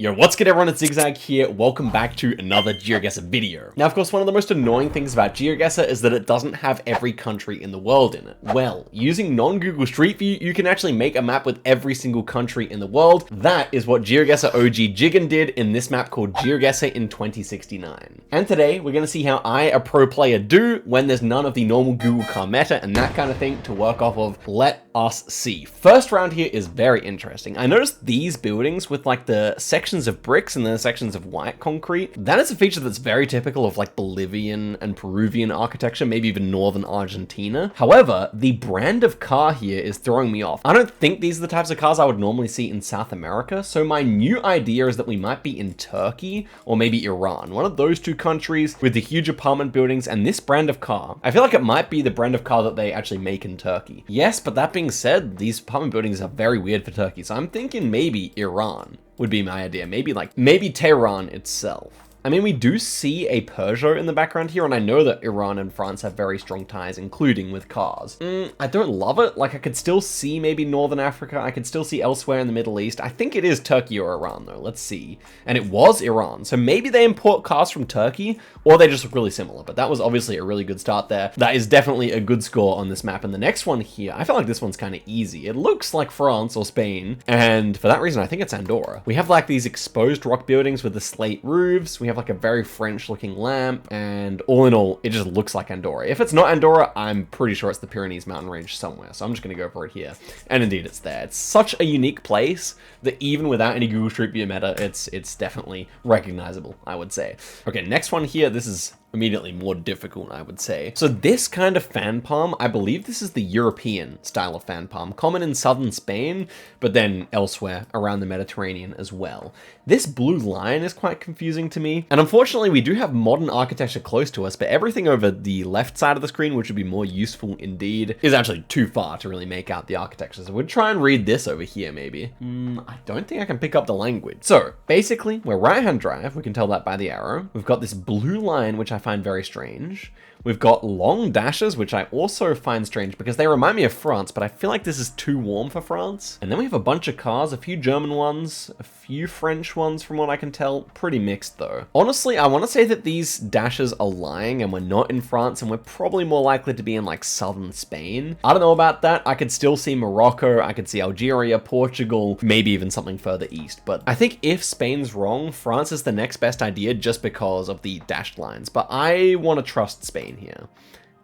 Yo, what's good everyone, it's Zigzag here, welcome back to another Geoguessr video. Now of course one of the most annoying things about Geoguessr is that it doesn't have every country in the world in it. Well, using non-Google Street View, you can actually make a map with every single country in the world. That is what Geoguessr OG Jigen did in this map called Geoguessr in 2069. And today we're going to see how I, a pro player, do when there's none of the normal Google car meta and that kind of thing to work off of. Let us see. First round here is very interesting. I noticed these buildings with like the sections of bricks and then sections of white concrete. That is a feature that's very typical of like Bolivian and Peruvian architecture, maybe even northern Argentina. However, the brand of car here is throwing me off. I don't think these are the types of cars I would normally see in South America, so my new idea is that we might be in Turkey or maybe Iran, one of those two countries with the huge apartment buildings and this brand of car. I feel like it might be the brand of car that they actually make in Turkey. Yes, but that being said, these apartment buildings are very weird for Turkey, so I'm thinking maybe Iran would be my idea. Maybe Tehran itself. I mean, we do see a Peugeot in the background here, and I know that Iran and France have very strong ties, including with cars. I don't love it. Like, I could still see maybe Northern Africa. I could still see elsewhere in the Middle East. I think it is Turkey or Iran, though. Let's see. And it was Iran. So maybe they import cars from Turkey, or they just look really similar. But that was obviously a really good start there. That is definitely a good score on this map. And the next one here, I feel like this one's kind of easy. It looks like France or Spain. And for that reason, I think it's Andorra. We have like these exposed rock buildings with the slate roofs. We have like a very French looking lamp, and all in all, it just looks like Andorra. If it's not Andorra, I'm pretty sure it's the Pyrenees mountain range somewhere, so I'm just gonna go for it here. And indeed, it's there. It's such a unique place that even without any Google Street View meta, it's definitely recognizable, I would say. Okay, next one here, this is immediately more difficult, I would say. So this kind of fan palm, I believe this is the European style of fan palm, common in southern Spain, but then elsewhere around the Mediterranean as well. This blue line is quite confusing to me. And unfortunately, we do have modern architecture close to us, but everything over the left side of the screen, which would be more useful indeed, is actually too far to really make out the architecture. So we'll try and read this over here, maybe. I don't think I can pick up the language. So basically, we're right-hand drive. We can tell that by the arrow. We've got this blue line, which I find very strange. We've got long dashes, which I also find strange because they remind me of France, but I feel like this is too warm for France. And then we have a bunch of cars, a few German ones, a few French ones from what I can tell. Pretty mixed though. Honestly, I want to say that these dashes are lying and we're not in France and we're probably more likely to be in like southern Spain. I don't know about that. I could still see Morocco, I could see Algeria, Portugal, maybe even something further east. But I think if Spain's wrong, France is the next best idea just because of the dashed lines. But I want to trust Spain here.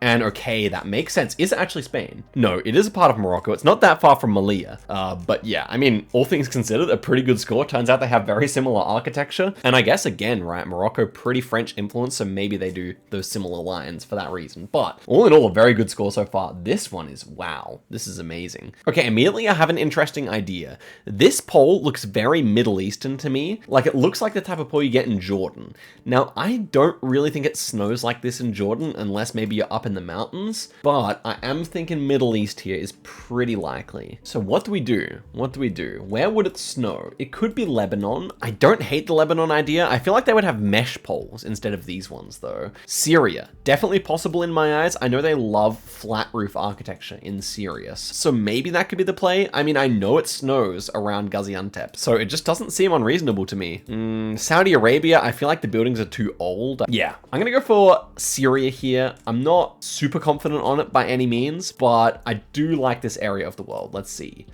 And okay, that makes sense. Is it actually Spain? No, it is a part of Morocco. It's not that far from Melilla. But yeah, I mean, all things considered, a pretty good score. Turns out they have very similar architecture. And I guess again, right, Morocco, pretty French influence, so maybe they do those similar lines for that reason. But all in all, a very good score so far. This one is, wow, this is amazing. Okay, immediately I have an interesting idea. This pole looks very Middle Eastern to me. Like it looks like the type of pole you get in Jordan. Now, I don't really think it snows like this in Jordan, unless maybe you're up in the mountains, but I am thinking Middle East here is pretty likely. So what do we do? What do we do? Where would it snow? It could be Lebanon. I don't hate the Lebanon idea. I feel like they would have mesh poles instead of these ones though. Syria, definitely possible in my eyes. I know they love flat roof architecture in Syria, so maybe that could be the play. I mean, I know it snows around Gaziantep, so it just doesn't seem unreasonable to me. Saudi Arabia, I feel like the buildings are too old. Yeah, I'm gonna go for Syria here. I'm not super confident on it by any means, but I do like this area of the world. Let's see.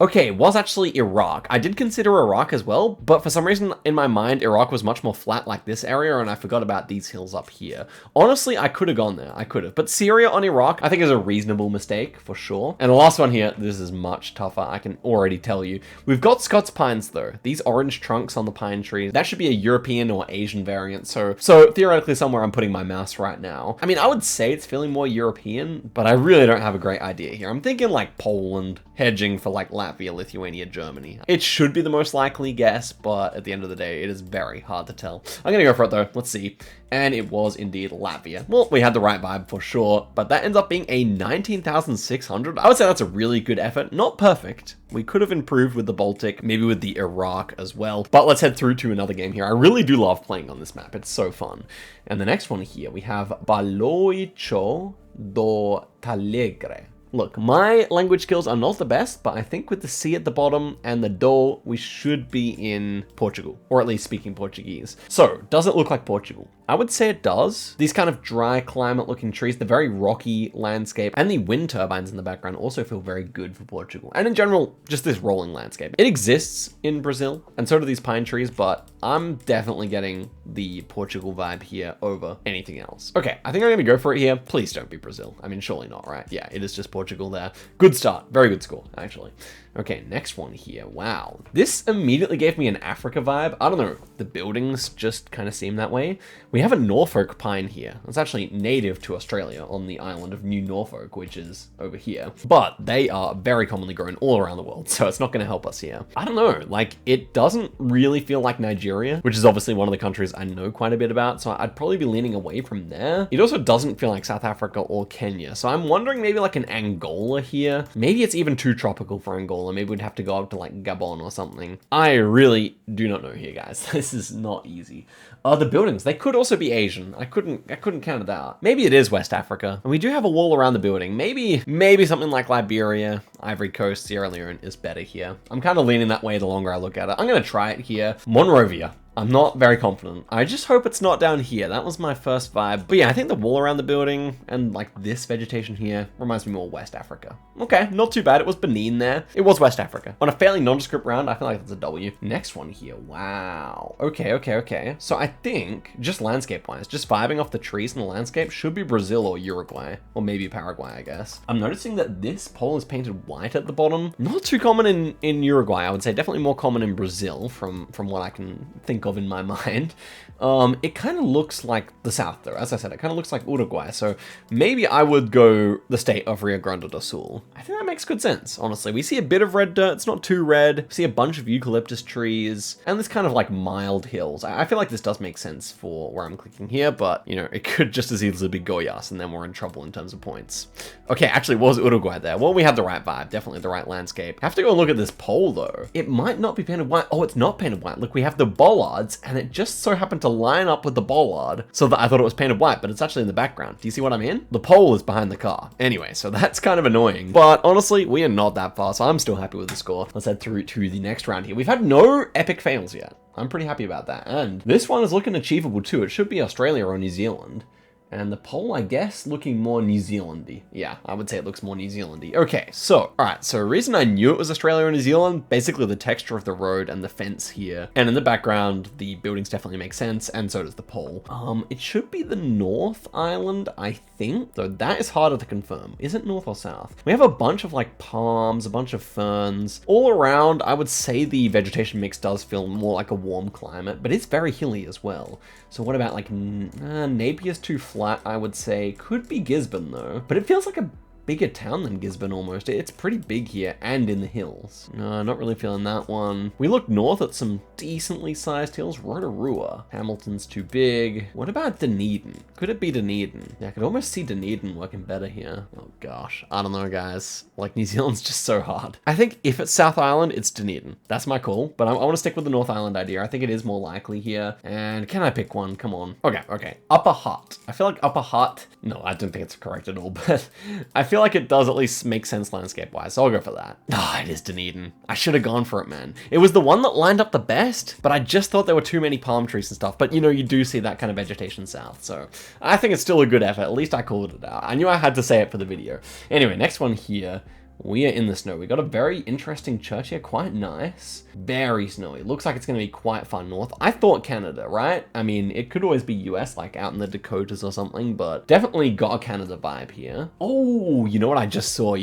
Okay, it was actually Iraq. I did consider Iraq as well, but for some reason in my mind, Iraq was much more flat like this area, and I forgot about these hills up here. Honestly, I could have gone there. I could have. But Syria on Iraq, I think is a reasonable mistake for sure. And the last one here, this is much tougher. I can already tell you. We've got Scots pines though. These orange trunks on the pine trees, that should be a European or Asian variant. So theoretically somewhere I'm putting my mouse right now. I mean, I would say it's feeling more European, but I really don't have a great idea here. I'm thinking like Poland, hedging for like Latvia, Lithuania, Germany. It should be the most likely guess, but at the end of the day, it is very hard to tell. I'm gonna go for it though. Let's see. And it was indeed Latvia. Well, we had the right vibe for sure, but that ends up being a 19,600. I would say that's a really good effort. Not perfect. We could have improved with the Baltic, maybe with the Iraq as well. But let's head through to another game here. I really do love playing on this map. It's so fun. And the next one here, we have Baloicho do Talegre. Look, my language skills are not the best, but I think with the C at the bottom and the do, we should be in Portugal, or at least speaking Portuguese. So, does it look like Portugal? I would say it does. These kind of dry climate looking trees, the very rocky landscape, and the wind turbines in the background also feel very good for Portugal. And in general, just this rolling landscape. It exists in Brazil, and so do these pine trees, but I'm definitely getting the Portugal vibe here over anything else. Okay, I think I'm gonna go for it here. Please don't be Brazil. I mean, surely not, right? Yeah, it is just Portugal there. Good start. Very good score, actually. Okay, next one here. Wow. This immediately gave me an Africa vibe. I don't know. The buildings just kind of seem that way. We have a Norfolk pine here. It's actually native to Australia on the island of New Norfolk, which is over here. But they are very commonly grown all around the world, so it's not going to help us here. I don't know. Like, it doesn't really feel like Nigeria, which is obviously one of the countries I know quite a bit about, so I'd probably be leaning away from there. It also doesn't feel like South Africa or Kenya, so I'm wondering maybe like an Angola here. Maybe it's even too tropical for Angola. Maybe we'd have to go up to like Gabon or something. I really do not know here, guys. This is not easy. The buildings, they could also be Asian. I couldn't count it out. Maybe it is West Africa. And we do have a wall around the building. Maybe something like Liberia, Ivory Coast, Sierra Leone is better here. I'm kind of leaning that way the longer I look at it. I'm gonna try it here. Monrovia. I'm not very confident. I just hope it's not down here. That was my first vibe. But yeah, I think the wall around the building and like this vegetation here reminds me more West Africa. Okay, not too bad. It was Benin there. It was West Africa. On a fairly nondescript round, I feel like that's a W. Next one here. Wow. Okay. So I think just landscape-wise, just vibing off the trees in the landscape should be Brazil or Uruguay, or maybe Paraguay, I guess. I'm noticing that this pole is painted white at the bottom. Not too common in Uruguay, I would say. Definitely more common in Brazil from what I can think of in my mind. It kind of looks like the south though. As I said, it kind of looks like Uruguay. So maybe I would go the state of Rio Grande do Sul. I think that makes good sense, honestly. We see a bit of red dirt. It's not too red. We see a bunch of eucalyptus trees and this kind of like mild hills. I feel like this does make sense for where I'm clicking here, but you know, it could just as easily be Goiás and then we're in trouble in terms of points. Okay, actually, what was Uruguay there? Well, we have the right vibe, definitely the right landscape. I have to go and look at this pole though. It might not be painted white. Oh, it's not painted white. Look, we have the bollards and it just so happened to line up with the bollard so that I thought it was painted white, but it's actually in the background. Do you see what I mean? The pole is behind the car. Anyway, so that's kind of annoying, but honestly, we are not that far, so I'm still happy with the score. Let's head through to the next round here. We've had no epic fails yet. I'm pretty happy about that. And this one is looking achievable too. It should be Australia or New Zealand. And the pole, I guess, looking more New Zealandy. Yeah, I would say it looks more New Zealandy. Okay, so, all right, so the reason I knew it was Australia or New Zealand, basically the texture of the road and the fence here. And in the background, the buildings definitely make sense, and so does the pole. It should be the North Island, I think. So that is harder to confirm. Is it north or south? We have a bunch of like palms, a bunch of ferns. All around, I would say the vegetation mix does feel more like a warm climate, but it's very hilly as well. So what about like, Napier's too flat, I would say. Could be Gisborne though, but it feels like a bigger town than Gisborne almost. It's pretty big here and in the hills. No, not really feeling that one. We look north at some decently sized hills. Rotorua. Hamilton's too big. What about Dunedin? Could it be Dunedin? Yeah, I could almost see Dunedin working better here. Oh gosh, I don't know guys. Like New Zealand's just so hard. I think if it's South Island, it's Dunedin. That's my call, but I want to stick with the North Island idea. I think it is more likely here. And can I pick one? Come on. Okay. Upper Hutt. I feel like Upper Hutt. No, I don't think it's correct at all, but I feel like it does at least make sense landscape-wise, so I'll go for that. It is Dunedin. I should have gone for it, man. It was the one that lined up the best, but I just thought there were too many palm trees and stuff. But you know, you do see that kind of vegetation south, so I think it's still a good effort. At least I called it out. I knew I had to say it for the video. Anyway, next one here. We are in the snow. We got a very interesting church here. Quite nice. Very snowy. Looks like it's going to be quite far north. I thought Canada, right? I mean, it could always be US, like out in the Dakotas or something, but definitely got a Canada vibe here. Oh, you know what I just saw?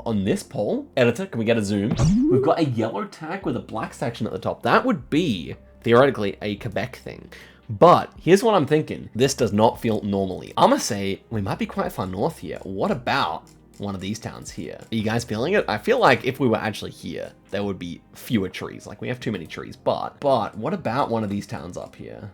On this pole, editor, can we get a zoom? We've got a yellow tag with a black section at the top. That would be, theoretically, a Quebec thing. But here's what I'm thinking. This does not feel normally. I'm gonna say we might be quite far north here. What about one of these towns here? Are you guys feeling it? I feel like if we were actually here, there would be fewer trees. Like we have too many trees, but what about one of these towns up here?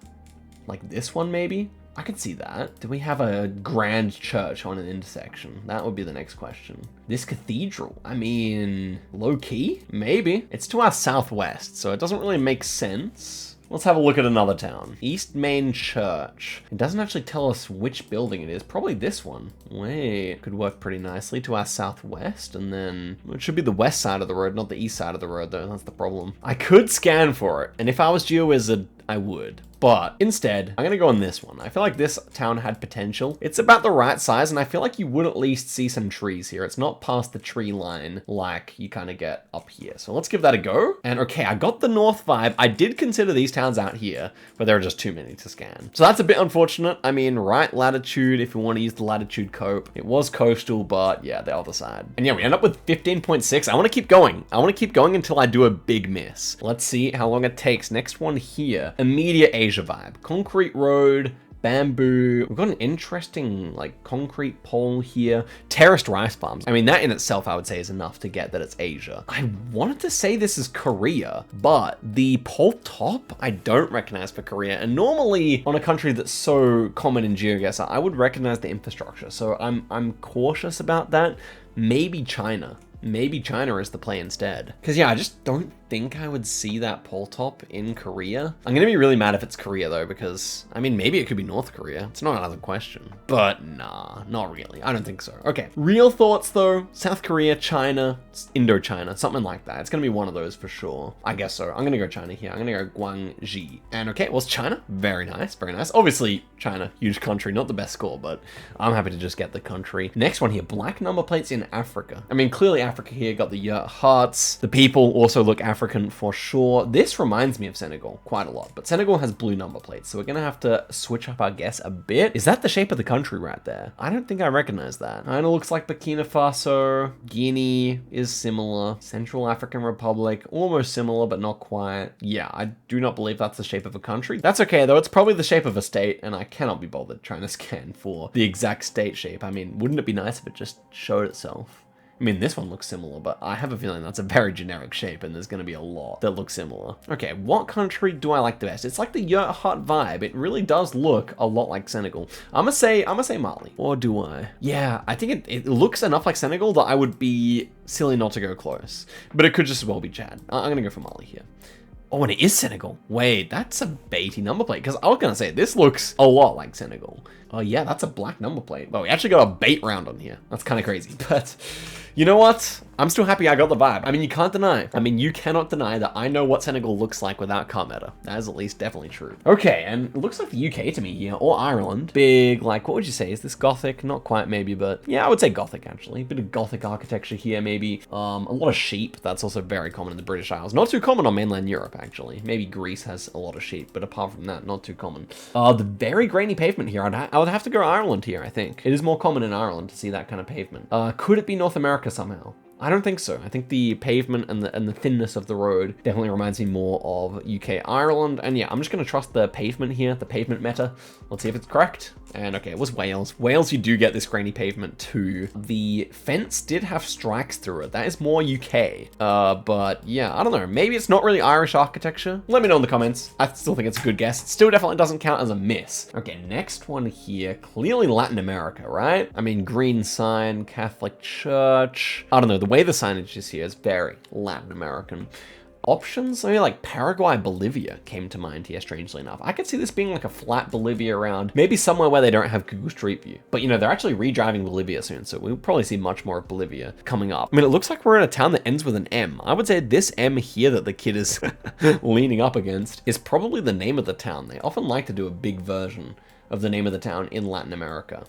Like this one maybe? I could see that. Do we have a grand church on an intersection? That would be the next question. This cathedral, I mean, low key? Maybe. It's to our southwest, so it doesn't really make sense. Let's have a look at another town. East Main Church. It doesn't actually tell us which building it is. Probably this one. Wait, could work pretty nicely to our southwest, and then it should be the west side of the road, not the east side of the road though. That's the problem. I could scan for it, and if I was Geoguessr, I would. But instead, I'm gonna go on this one. I feel like this town had potential. It's about the right size, and I feel like you would at least see some trees here. It's not past the tree line like you kind of get up here. So let's give that a go. And okay, I got the north vibe. I did consider these towns out here, but there are just too many to scan. So that's a bit unfortunate. I mean, right latitude, if you want to use the latitude cope. It was coastal, but yeah, the other side. And yeah, we end up with 15.6. I want to keep going. I want to keep going until I do a big miss. Let's see how long it takes. Next one here, immediate Asia vibe. Concrete road, bamboo. We've got an interesting like concrete pole here. Terraced rice farms. I mean, that in itself I would say is enough to get that it's Asia. I wanted to say this is Korea, but the pole top I don't recognize for Korea. And normally on a country that's so common in Geoguessr, I would recognize the infrastructure. So I'm cautious about that. Maybe China. Maybe China is the play instead. Because yeah, I just don't think I would see that pole top in Korea. I'm gonna be really mad if it's Korea though, because I mean, maybe it could be North Korea. It's not another question, but nah, not really. I don't think so. Okay, real thoughts though, South Korea, China, Indochina, something like that. It's gonna be one of those for sure. I guess so. I'm gonna go China here. I'm gonna go Guangxi. And okay, well, it's China. Very nice, very nice. Obviously China, huge country, not the best score, but I'm happy to just get the country. Next one here, black number plates in Africa. I mean, clearly Africa here, got the yurt huts. The people also look African for sure. This reminds me of Senegal quite a lot, but Senegal has blue number plates, so we're gonna have to switch up our guess a bit. Is that the shape of the country right there? I don't think I recognize that. Kinda looks like Burkina Faso. Guinea is similar. Central African Republic, almost similar, but not quite. Yeah, I do not believe that's the shape of a country. That's okay though, it's probably the shape of a state, and I cannot be bothered trying to scan for the exact state shape. I mean, wouldn't it be nice if it just showed itself? I mean, this one looks similar, but I have a feeling that's a very generic shape and there's gonna be a lot that look similar. Okay, what country do I like the best? It's like the yurt hut vibe. It really does look a lot like Senegal. I'm gonna say Mali. Or do I? Yeah, I think it looks enough like Senegal that I would be silly not to go close. But it could just as well be Chad. I'm gonna go for Mali here. Oh, and it is Senegal. Wait, that's a baity number plate. Because I was going to say, this looks a lot like Senegal. Oh yeah, that's a black number plate. Well, we actually got a bait round on here. That's kind of crazy. But you know what? I'm still happy I got the vibe. I mean, you can't deny. I mean, you cannot deny that I know what Senegal looks like without car meta. That is at least definitely true. Okay, and it looks like the UK to me here, or Ireland. Big, like, what would you say? Is this Gothic? Not quite, maybe, but yeah, I would say Gothic, actually. A bit of Gothic architecture here, maybe. A lot of sheep. That's also very common in the British Isles. Not too common on mainland Europe, actually. Maybe Greece has a lot of sheep, but apart from that, not too common. The very grainy pavement here. I would have to go Ireland here, I think. It is more common in Ireland to see that kind of pavement. Could it be North America somehow? I don't think so. I think the pavement and the thinness of the road definitely reminds me more of UK, Ireland. And yeah, I'm just gonna trust the pavement here, the pavement meta. Let's see if it's correct. And okay, it was Wales. Wales, you do get this grainy pavement too. The fence did have strikes through it. That is more UK. But yeah, I don't know. Maybe it's not really Irish architecture. Let me know in the comments. I still think it's a good guess. It still definitely doesn't count as a miss. Okay, next one here. Clearly Latin America, right? I mean, green sign, Catholic church. I don't know. The way the signage is here is very Latin American. Options, I mean, like Paraguay, Bolivia came to mind here, strangely enough. I could see this being like a flat Bolivia around, maybe somewhere where they don't have Google Street View. But you know, they're actually redriving Bolivia soon, so we'll probably see much more of Bolivia coming up. I mean, it looks like we're in a town that ends with an M. I would say this M here that the kid is leaning up against is probably the name of the town. They often like to do a big version of the name of the town in Latin America.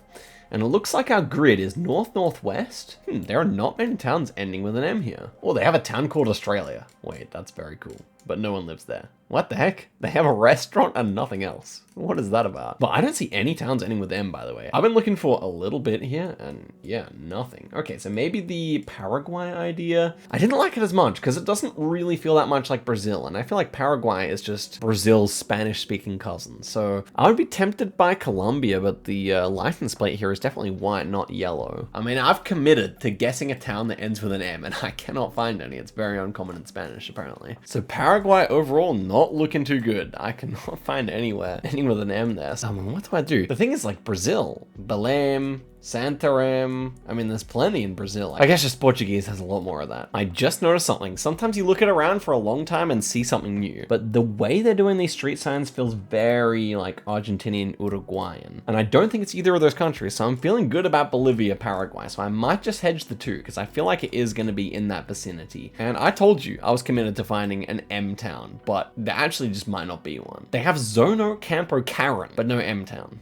And it looks like our grid is north-northwest. There are not many towns ending with an M here. Oh, they have a town called Australia. Wait, that's very cool. But no one lives there. What the heck? They have a restaurant and nothing else. What is that about? But I don't see any towns ending with M, by the way. I've been looking for a little bit here, and yeah, nothing. Okay, so maybe the Paraguay idea. I didn't like it as much, because it doesn't really feel that much like Brazil, and I feel like Paraguay is just Brazil's Spanish-speaking cousin. So I would be tempted by Colombia, but the license plate here is definitely white, not yellow. I mean, I've committed to guessing a town that ends with an M, and I cannot find any. It's very uncommon in Spanish, apparently. So Paraguay overall, not looking too good. I cannot find anywhere ending with an M there. So what do I do? The thing is, like, Brazil, Belém, Santarém. I mean, there's plenty in Brazil. I guess just Portuguese has a lot more of that. I just noticed something. Sometimes you look it around for a long time and see something new, but the way they're doing these street signs feels very like Argentinian, Uruguayan. And I don't think it's either of those countries, so I'm feeling good about Bolivia, Paraguay. So I might just hedge the two because I feel like it is going to be in that vicinity. And I told you I was committed to finding an M town, but there actually just might not be one. They have Zono Campo Karen, but no M town.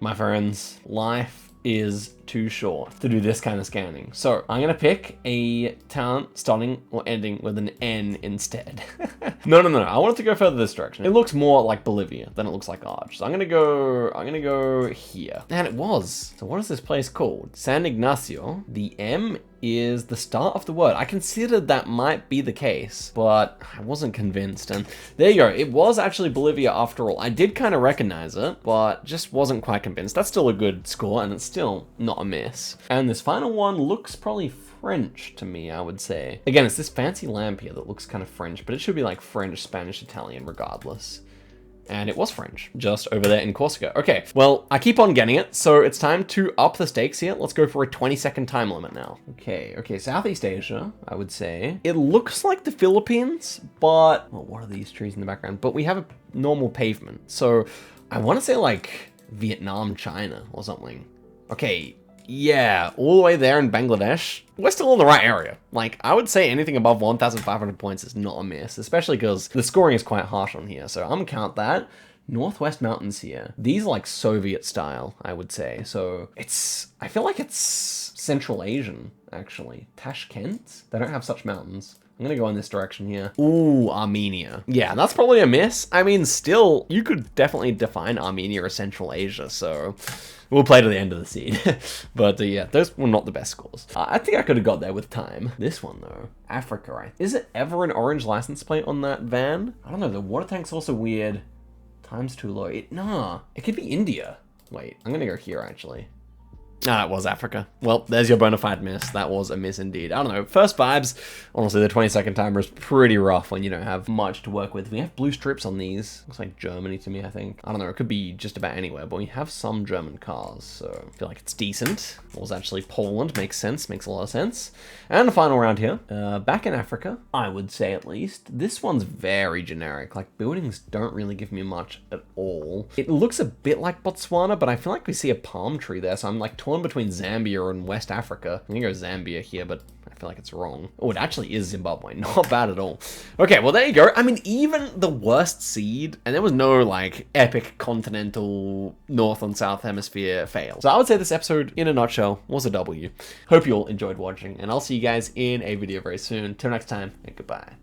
My friends, life is too short to do this kind of scanning. So I'm gonna pick a town starting or ending with an N instead. No. I wanted to go further this direction. It looks more like Bolivia than it looks like Arge. So I'm gonna go here. And it was. So what is this place called? San Ignacio. The M is the start of the word. I considered that might be the case, but I wasn't convinced. And there you go. It was actually Bolivia after all. I did kind of recognize it, but just wasn't quite convinced. That's still a good score, and it's still not a miss. And this final one looks probably French to me, I would say. Again, it's this fancy lamp here that looks kind of French, but it should be like French, Spanish, Italian, regardless. And it was French, just over there in Corsica. Okay, well, I keep on getting it, so it's time to up the stakes here. Let's go for a 20-second time limit now. Okay, Southeast Asia, I would say. It looks like the Philippines, but, well, what are these trees in the background? But we have a normal pavement, so I want to say like Vietnam, China, or something. Okay, yeah, all the way there in Bangladesh. We're still in the right area. Like, I would say anything above 1,500 points is not a miss, especially because the scoring is quite harsh on here. So I'm gonna count that. Northwest Mountains here. These are like Soviet style, I would say. So I feel like it's Central Asian, actually. Tashkent? They don't have such mountains. I'm gonna go in this direction here. Ooh, Armenia. Yeah, that's probably a miss. I mean, still, you could definitely define Armenia as Central Asia, so we'll play to the end of the seed. But yeah, those were not the best scores. I think I could have got there with time. This one though, Africa, right? Is it ever an orange license plate on that van? I don't know, the water tank's also weird. Time's too low. Nah, it could be India. Wait, I'm gonna go here actually. Ah, it was Africa. Well, there's your bona fide miss. That was a miss indeed. I don't know. First vibes, honestly, the 20-second timer is pretty rough when you don't have much to work with. We have blue strips on these. Looks like Germany to me, I think. I don't know. It could be just about anywhere, but we have some German cars, so I feel like it's decent. It was actually Poland. Makes sense. Makes a lot of sense. And the final round here. Back in Africa, I would say at least. This one's very generic. Like, buildings don't really give me much at all. It looks a bit like Botswana, but I feel like we see a palm tree there, so I'm like torn between Zambia and West Africa. I'm gonna go Zambia here, but I feel like it's wrong. Oh, it actually is Zimbabwe. Not bad at all. Okay, well, there you go. I mean, even the worst seed, and there was no, like, epic continental North and South Hemisphere fail. So I would say this episode, in a nutshell, was a W. Hope you all enjoyed watching, and I'll see you guys in a video very soon. Till next time, and goodbye.